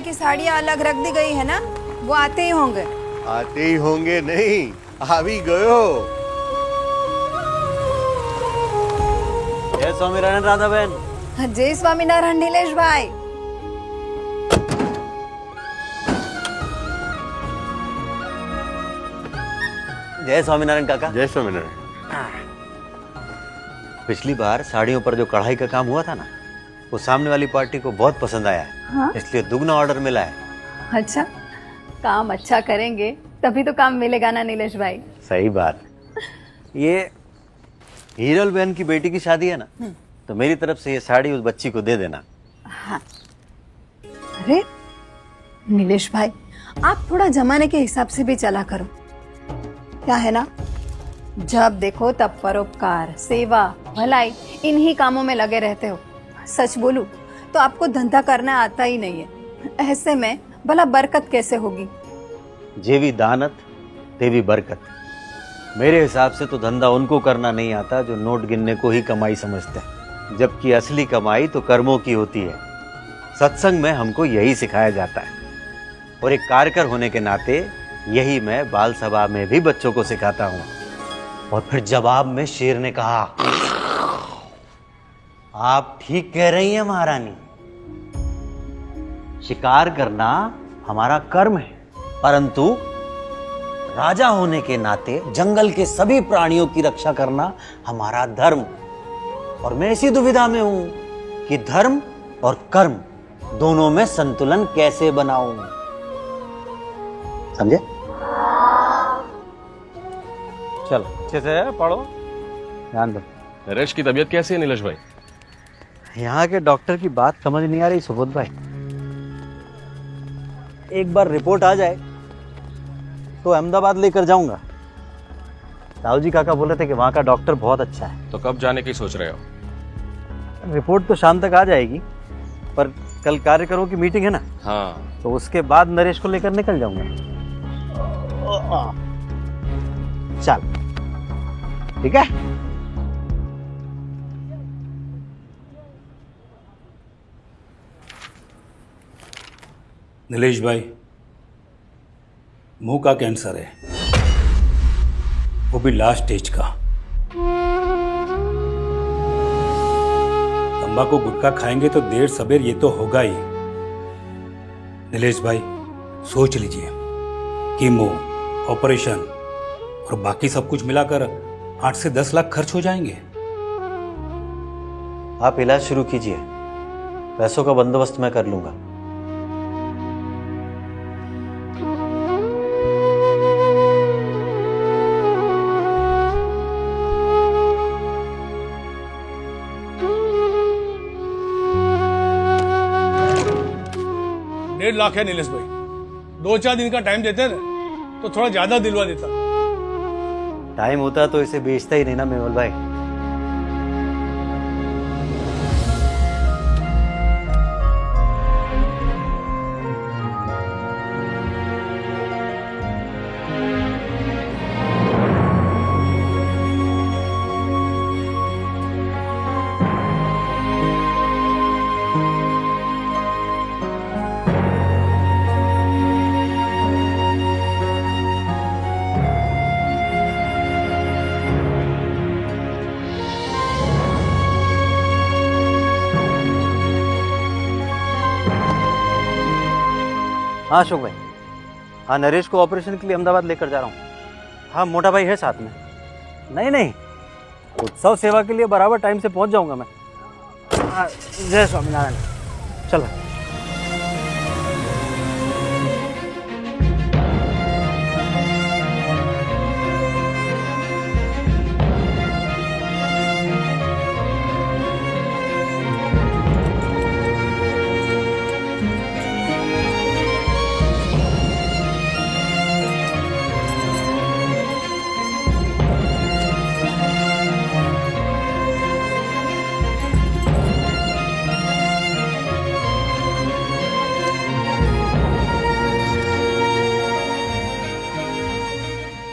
भाई की साड़ियाँ अलग रख दी गई है ना, वो आते ही होंगे। आते ही होंगे नहीं, आ भी गयो। जय स्वामीनारायण राधा बहन। जय स्वामीनारायण नीलेश भाई। जय स्वामीनारायण काका। जय स्वामीनारायण। पिछली बार साड़ियों पर जो कढ़ाई का काम हुआ था ना, वो सामने वाली पार्टी को बहुत पसंद आया है। हाँ? इसलिए दुगना ऑर्डर मिला है। अच्छा, काम अच्छा करेंगे तभी तो काम मिलेगा ना नीलेश भाई। सही बात। ये हीरल बहन की बेटी की शादी है ना, तो मेरी तरफ से ये साड़ी उस बच्ची को दे देना। हाँ। अरे नीलेश भाई, आप थोड़ा जमाने के हिसाब से भी चला करो। क्या है ना, जब देखो तब परोपकार, सेवा, भलाई इन्हीं कामों में लगे रहते हो। सच बोलूं तो आपको धंधा करना आता ही नहीं है। ऐसे में भला बरकत कैसे होगी? जेवी दानत तेवी बरकत। मेरे हिसाब से तो धंधा उनको करना नहीं आता जो नोट गिनने को ही कमाई समझते हैं, जबकि असली कमाई तो कर्मों की होती है। सत्संग में हमको यही सिखाया जाता है, और एक कार्यकर होने के नाते यही मैं बाल सभा में भी बच्चों को सिखाता हूँ। और फिर जवाब में शेर ने कहा, आप ठीक कह रही हैं महारानी, शिकार करना हमारा कर्म है, परंतु राजा होने के नाते जंगल के सभी प्राणियों की रक्षा करना हमारा धर्म। और मैं इसी दुविधा में हूं कि धर्म और कर्म दोनों में संतुलन कैसे बनाऊं। समझे? चलो अच्छे से है, पढ़ो। ध्यान दो। नरेश की तबीयत कैसी है नीलेश भाई? यहाँ के डॉक्टर की बात समझ नहीं आ रही सुबोध भाई। एक बार रिपोर्ट आ जाए तो अहमदाबाद लेकर जाऊंगा। राव जी काका बोले थे कि वहाँ का डॉक्टर बहुत अच्छा है। तो कब जाने की सोच रहे हो? रिपोर्ट तो शाम तक आ जाएगी, पर कल कार्यकरों की मीटिंग है ना, हाँ। तो उसके बाद नरेश को लेकर निकल जाऊंगा। चल ठीक है। नीलेश भाई, मुंह का कैंसर है, वो भी लास्ट स्टेज का। तंबाकू गुटखा खाएंगे तो देर सबेर ये तो होगा ही। नीलेश भाई सोच लीजिए, कीमो, ऑपरेशन और बाकी सब कुछ मिलाकर 8 से 10 लाख खर्च हो जाएंगे। आप इलाज शुरू कीजिए, पैसों का बंदोबस्त मैं कर लूंगा। डेढ़ लाख है नीलेश भाई, 2-4 दिन का टाइम देते ना तो थोड़ा ज्यादा दिलवा देता। टाइम होता तो इसे बेचता ही नहीं ना मेवल भाई। हाँ अशोक भाई, हाँ नरेश को ऑपरेशन के लिए अहमदाबाद लेकर जा रहा हूँ। हाँ मोटा भाई है साथ में। नहीं नहीं, उत्सव सेवा के लिए बराबर टाइम से पहुँच जाऊँगा मैं। जय स्वामीनारायण। चलो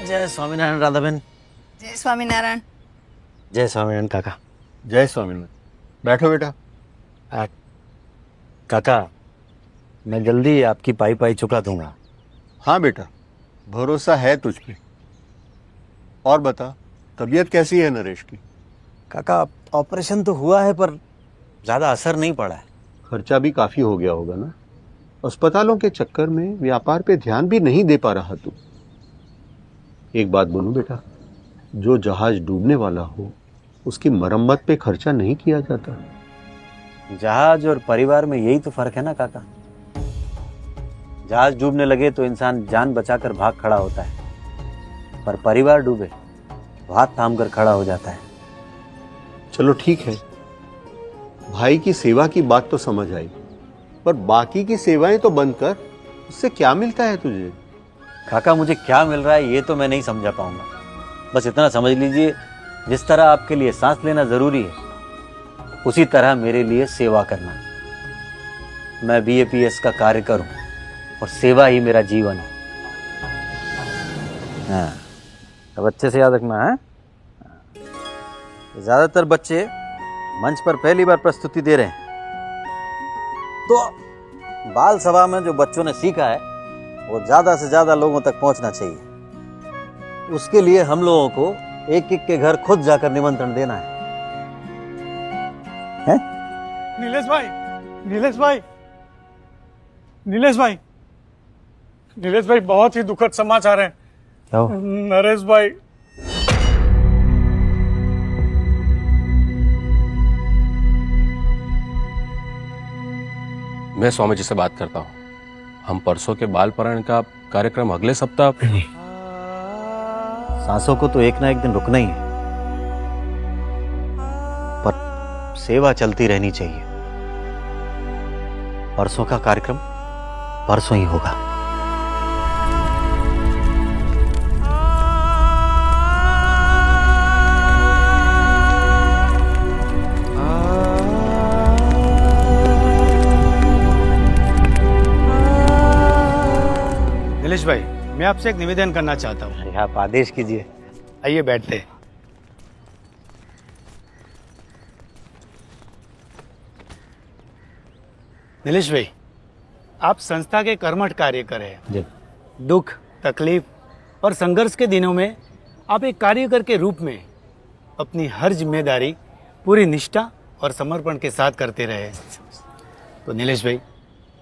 जय स्वामीनारायण राधा बहन। जय स्वामीनारायण। जय स्वामीनारायण काका। जय स्वामीनारायण। बैठो बेटा। काका, मैं जल्दी आपकी पाई पाई चुका दूंगा। हाँ बेटा, भरोसा है तुझ पे। और बता, तबीयत कैसी है नरेश की? काका ऑपरेशन तो हुआ है पर ज़्यादा असर नहीं पड़ा है। खर्चा भी काफी हो गया होगा ना? अस्पतालों के चक्कर में व्यापार पे ध्यान भी नहीं दे पा रहा तू। एक बात बोलूं बेटा, जो जहाज डूबने वाला हो उसकी मरम्मत पे खर्चा नहीं किया जाता। जहाज और परिवार में यही तो फर्क है ना काका। जहाज डूबने लगे तो इंसान जान बचाकर भाग खड़ा होता है, पर परिवार डूबे तो हाथ थाम कर खड़ा हो जाता है। चलो ठीक है, भाई की सेवा की बात तो समझ आई, पर बाकी की सेवाएं तो बंद कर। उससे क्या मिलता है तुझे? काका मुझे क्या मिल रहा है ये तो मैं नहीं समझा पाऊंगा। बस इतना समझ लीजिए, जिस तरह आपके लिए सांस लेना जरूरी है उसी तरह मेरे लिए सेवा करना। मैं BAPS का कार्य करूं और सेवा ही मेरा जीवन है। हाँ, अब अच्छे से याद रखना है। ज्यादातर बच्चे मंच पर पहली बार प्रस्तुति दे रहे हैं, तो बाल सभा में जो बच्चों ने सीखा है वो ज्यादा से ज्यादा लोगों तक पहुंचना चाहिए। उसके लिए हम लोगों को एक एक के घर खुद जाकर निमंत्रण देना है। नीलेश भाई, नीलेश भाई, नीलेश भाई, नीलेश भाई, बहुत ही दुखद समाचार है। क्या हो? नरेश भाई, मैं स्वामी जी से बात करता हूँ। हम परसों के बाल परण का कार्यक्रम अगले सप्ताह। सांसों को तो एक ना एक दिन रुकना ही है, पर सेवा चलती रहनी चाहिए। परसों का कार्यक्रम परसों ही होगा। नीलेश भाई, मैं आपसे एक निवेदन करना चाहता हूँ। अरे आप आदेश कीजिए। आइए बैठते हैं। नीलेश भाई, आप संस्था के कर्मठ कार्य कर रहे हैं। जी। दुख, तकलीफ और संघर्ष के दिनों में आप एक कार्यकर के रूप में अपनी हर जिम्मेदारी पूरी निष्ठा और समर्पण के साथ करते रहे। तो नीलेश भाई,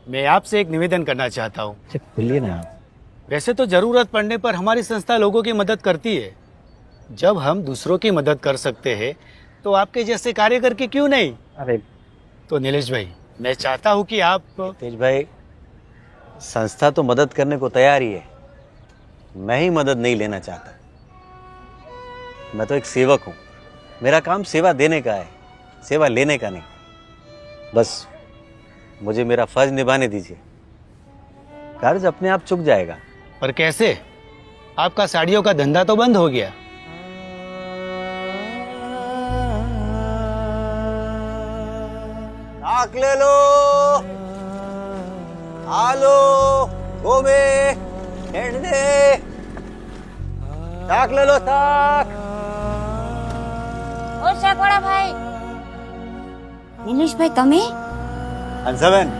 मैं आपसे एक निवेदन करना चाहता हूँ। बोलिए ना। वैसे तो जरूरत पड़ने पर हमारी संस्था लोगों की मदद करती है। जब हम दूसरों की मदद कर सकते हैं तो आपके जैसे कार्य करके क्यों नहीं। अरे तो नीलेश भाई, मैं चाहता हूं कि आप तेज भाई, संस्था तो मदद करने को तैयार ही है, मैं ही मदद नहीं लेना चाहता। मैं तो एक सेवक हूँ। मेरा काम सेवा देने का है, सेवा लेने का नहीं। बस मुझे मेरा फर्ज निभाने दीजिए, कर्ज अपने आप चुक जाएगा। पर कैसे? आपका साड़ियों का धंधा तो बंद हो गया। ताक ले लो, आलो, गोमे, હેંડે, ताक ले लो, ताक। ઓ શાકવાળા ભાઈ, નિલેશભાઈ તમે? हंसबेन,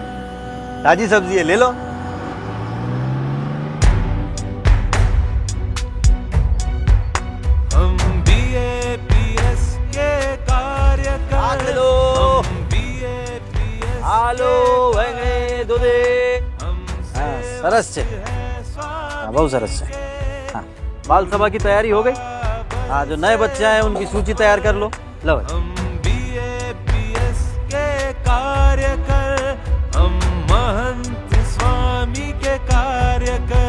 ताजी सब्जी है, ले लो। हम BAPS के कार्यकर, ताक ले लो, BAPS आलो, वेंगड़े, दूधे। हाँ, सरस છે। हाँ, बहुत सरस છે। हाँ, बाल सभा की तैयारी हो गई। हाँ, जो नए बच्चे आए उनकी सूची तैयार कर लो। लो भाई। हम BAPS के कार्यकर, हम महंत स्वामी के कार्यकर।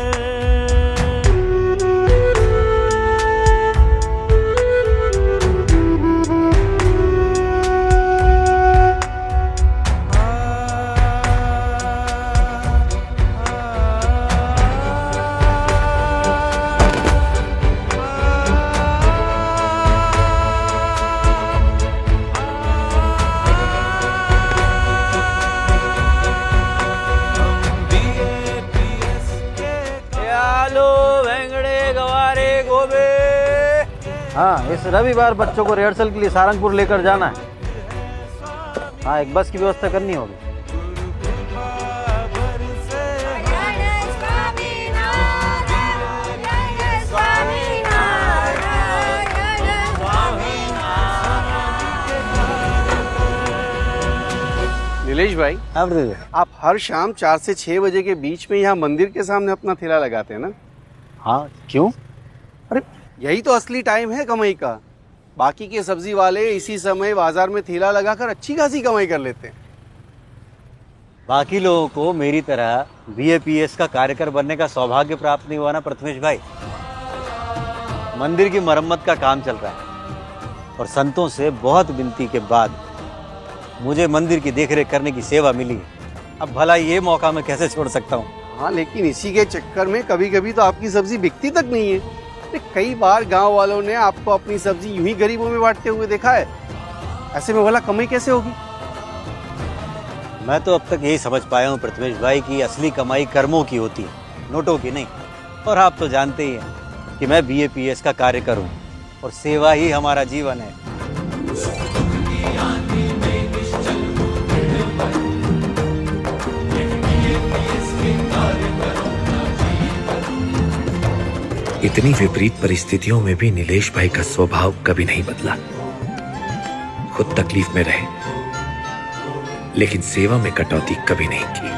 हाँ, इस रविवार बच्चों को रिहर्सल के लिए सारंगपुर लेकर जाना है। हाँ, एक बस की व्यवस्था करनी होगी। नीलेश भाई, हाँ ब्रदर। आप हर शाम 4 से 6 बजे के बीच में यहाँ मंदिर के सामने अपना ठेला लगाते हैं ना? हाँ, क्यों? अरे यही तो असली टाइम है कमाई का। बाकी के सब्जी वाले इसी समय बाजार में ठेला लगाकर अच्छी खासी कमाई कर लेते हैं। बाकी लोगों को मेरी तरह बीएपीएस का कार्यकर बनने का सौभाग्य प्राप्त नहीं हुआ ना प्रथमेश भाई। मंदिर की मरम्मत का काम चल रहा है और संतों से बहुत विनती के बाद मुझे मंदिर की देखरेख करने की सेवा मिली। अब भला ये मौका मैं कैसे छोड़ सकता हूँ? हाँ, लेकिन इसी के चक्कर में कभी कभी तो आपकी सब्जी बिकती तक नहीं है। अरे कई बार गांव वालों ने आपको अपनी सब्जी यूं ही गरीबों में बांटते हुए देखा है। ऐसे में भला कमाई कैसे होगी? मैं तो अब तक यही समझ पाया हूँ प्रथमेश भाई की असली कमाई कर्मों की होती है, नोटों की नहीं। और आप तो जानते ही हैं कि मैं बीएपीएस का कार्यकर हूँ और सेवा ही हमारा जीवन है। इतनी विपरीत परिस्थितियों में भी नीलेश भाई का स्वभाव कभी नहीं बदला। खुद तकलीफ में रहे लेकिन सेवा में कटौती कभी नहीं की।